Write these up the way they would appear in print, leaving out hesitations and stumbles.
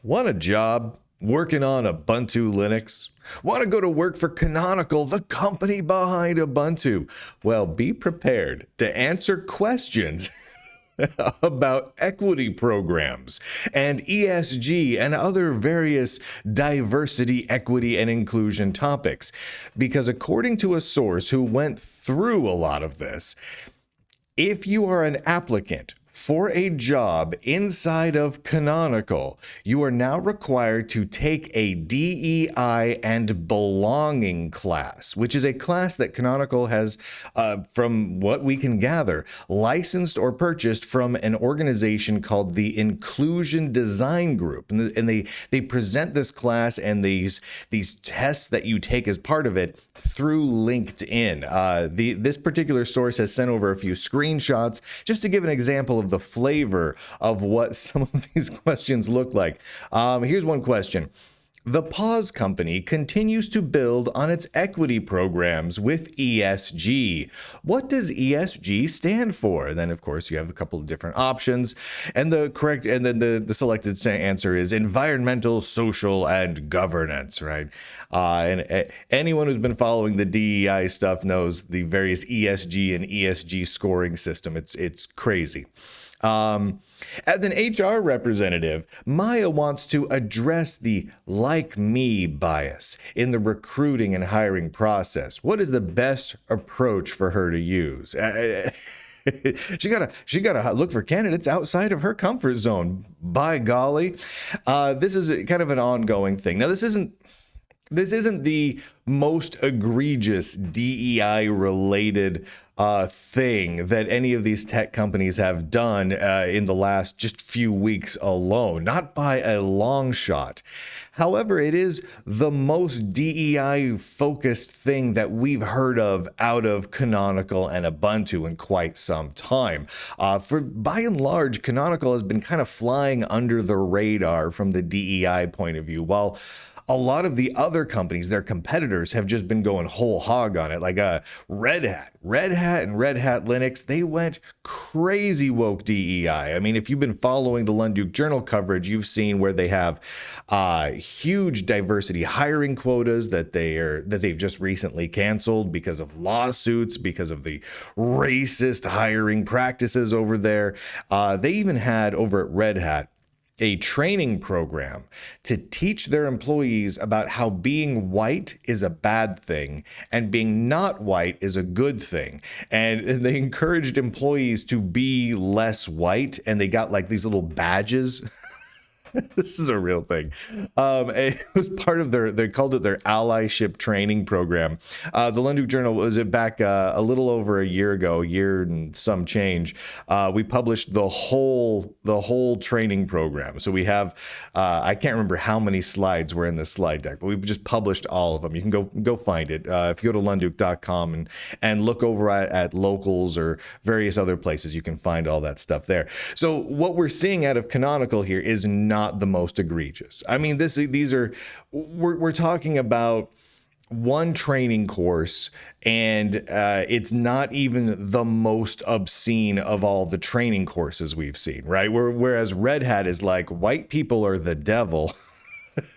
Want a job working on Ubuntu Linux? Want to go to work for Canonical, the company behind Ubuntu? Well, be prepared to answer questions about equity programs and ESG and other various diversity, equity, and inclusion topics. Because according to a source who went through a lot of this, if you are an applicant for a job inside of Canonical, you are now required to take a DEI and belonging class, which is a class that Canonical has, from what we can gather, licensed or purchased from an organization called the Inclusion Design Group. And they present this class and these tests that you take as part of it through LinkedIn. This particular source has sent over a few screenshots just to give an example of the flavor of what some of these questions look like. Here's one question. The Pause Company continues to build on its equity programs with ESG. What does ESG stand for? And then, of course, you have a couple of different options. And the selected answer is environmental, social, and governance, right? And anyone who's been following the DEI stuff knows the various ESG and ESG scoring system. It's crazy. As an HR representative, Maya wants to address the like me bias in the recruiting and hiring process. What is the best approach for her to use? She gotta look for candidates outside of her comfort zone. By golly, this is kind of an ongoing thing. Now, this isn't the most egregious DEI related thing that any of these tech companies have done in the last just few weeks alone, not by a long shot. However, it is the most DEI focused thing that we've heard of out of Canonical and Ubuntu in quite some time. By and large, Canonical has been kind of flying under the radar from the DEI point of view, while a lot of the other companies, their competitors, have just been going whole hog on it. Like Red Hat and Red Hat Linux, they went crazy woke DEI. I mean, if you've been following the Lunduke Journal coverage, you've seen where they have huge diversity hiring quotas that they've just recently canceled because of lawsuits, because of the racist hiring practices over there. They even had over at Red Hat a training program to teach their employees about how being white is a bad thing and being not white is a good thing. And they encouraged employees to be less white, and they got like these little badges. This is a real thing. It was part of they called it their allyship training program. The Lunduke Journal was back a little over a year ago, year and some change. We published the whole training program. So we have, I can't remember how many slides were in this slide deck, but we've just published all of them. You can go find it. If you go to lunduke.com and look over at locals or various other places, you can find all that stuff there. So what we're seeing out of Canonical here is not the most egregious. I mean, we're talking about one training course, and it's not even the most obscene of all the training courses we've seen, right? Whereas Red Hat is like, white people are the devil.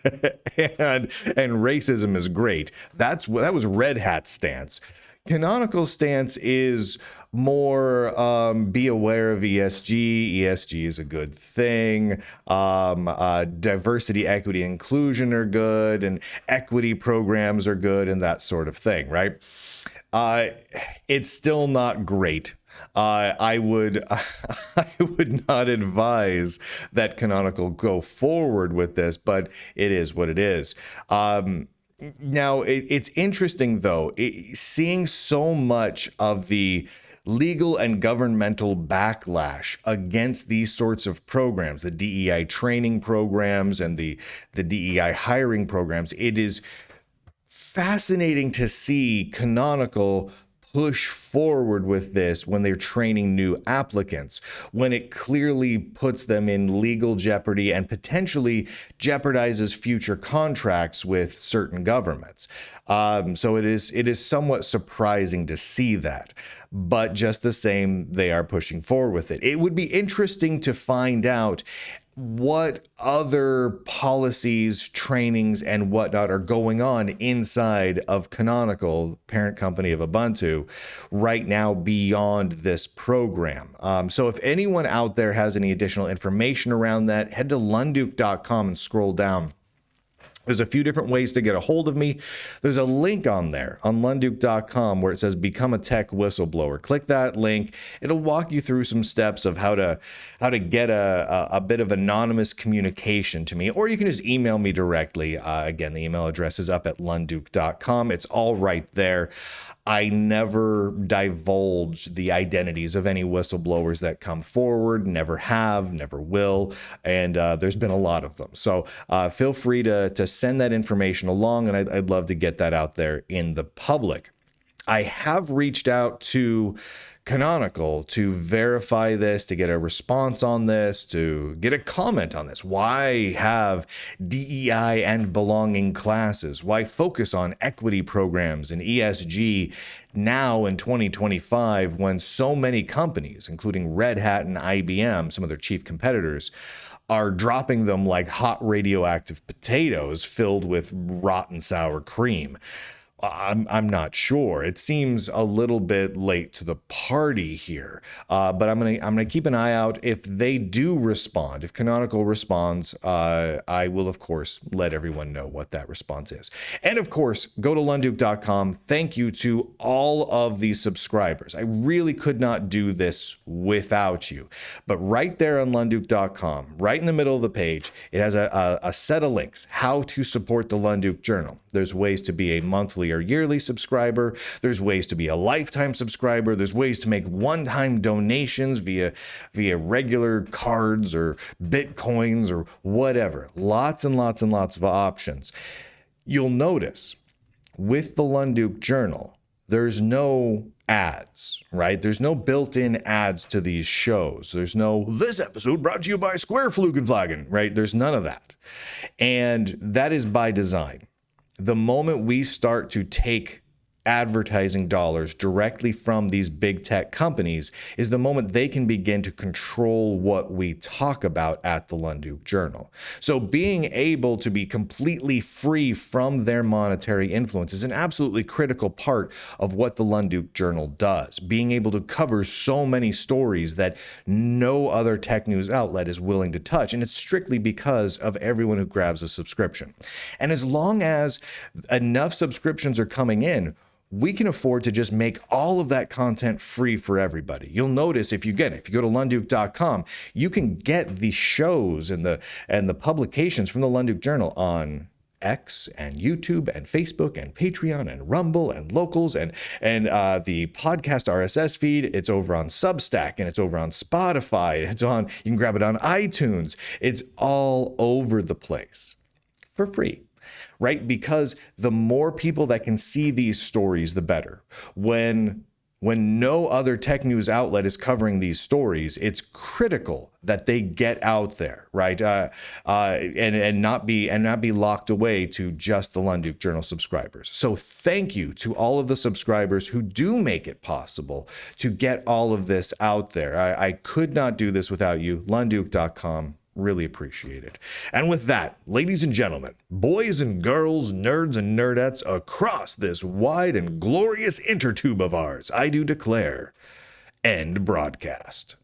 and racism is great. That was Red Hat's stance. Canonical's stance is more be aware of ESG. ESG is a good thing. Diversity, equity, inclusion are good, and equity programs are good, and that sort of thing, right? It's still not great. I would not advise that Canonical go forward with this, but it is what it is. Now, it's interesting, though, seeing so much of the legal and governmental backlash against these sorts of programs, the DEI training programs and the DEI hiring programs. It is fascinating to see Canonical push forward with this when they're training new applicants, when it clearly puts them in legal jeopardy and potentially jeopardizes future contracts with certain governments. So it is somewhat surprising to see that. But just the same, they are pushing forward with it. It would be interesting to find out what other policies, trainings, and whatnot are going on inside of Canonical, parent company of Ubuntu, right now beyond this program. So if anyone out there has any additional information around that, head to lunduke.com and scroll down. There's a few different ways to get a hold of me. There's a link on there on lunduke.com where it says become a tech whistleblower. Click that link. It'll walk you through some steps of how to get a bit of anonymous communication to me, or you can just email me directly. Again, the email address is up at lunduke.com. It's all right there. I never divulge the identities of any whistleblowers that come forward, never have, never will, and there's been a lot of them. So feel free to send that information along, and I'd love to get that out there in the public. I have reached out to Canonical to verify this, to get a response on this, to get a comment on this. Why have DEI and belonging classes? Why focus on equity programs and ESG now in 2025 when so many companies, including Red Hat and IBM, some of their chief competitors, are dropping them like hot radioactive potatoes filled with rotten sour cream? I'm not sure. It seems a little bit late to the party here, but I'm gonna keep an eye out. If they do respond, if Canonical responds, I will of course let everyone know what that response is. And of course, go to lunduke.com. Thank you to all of these subscribers. I really could not do this without you. But right there on lunduke.com, right in the middle of the page, it has a set of links how to support the Lunduke Journal. There's ways to be a monthly or yearly subscriber. There's ways to be a lifetime subscriber. There's ways to make one-time donations via regular cards or Bitcoins or whatever. Lots and lots and lots of options. You'll notice with the Lunduke Journal, there's no ads, right? There's no built-in ads to these shows. There's no, this episode brought to you by Square Flugenflagen, right? There's none of that. And that is by design. The moment we start to take advertising dollars directly from these big tech companies is the moment they can begin to control what we talk about at the Lunduke Journal. So being able to be completely free from their monetary influence is an absolutely critical part of what the Lunduke Journal does. Being able to cover so many stories that no other tech news outlet is willing to touch, and it's strictly because of everyone who grabs a subscription. And as long as enough subscriptions are coming in, we can afford to just make all of that content free for everybody. You'll notice if you go to lunduke.com, you can get the shows and the publications from the Lunduke Journal on X and YouTube and Facebook and Patreon and Rumble and Locals and the podcast RSS feed. It's over on Substack and it's over on Spotify. You can grab it on iTunes. It's all over the place for free. Right? Because the more people that can see these stories, the better. When no other tech news outlet is covering these stories, it's critical that they get out there, right? And not be locked away to just the Lunduke Journal subscribers. So thank you to all of the subscribers who do make it possible to get all of this out there. I could not do this without you. Lunduke.com. Really appreciate it. And with that, ladies and gentlemen, boys and girls, nerds and nerdettes across this wide and glorious intertube of ours, I do declare, end broadcast.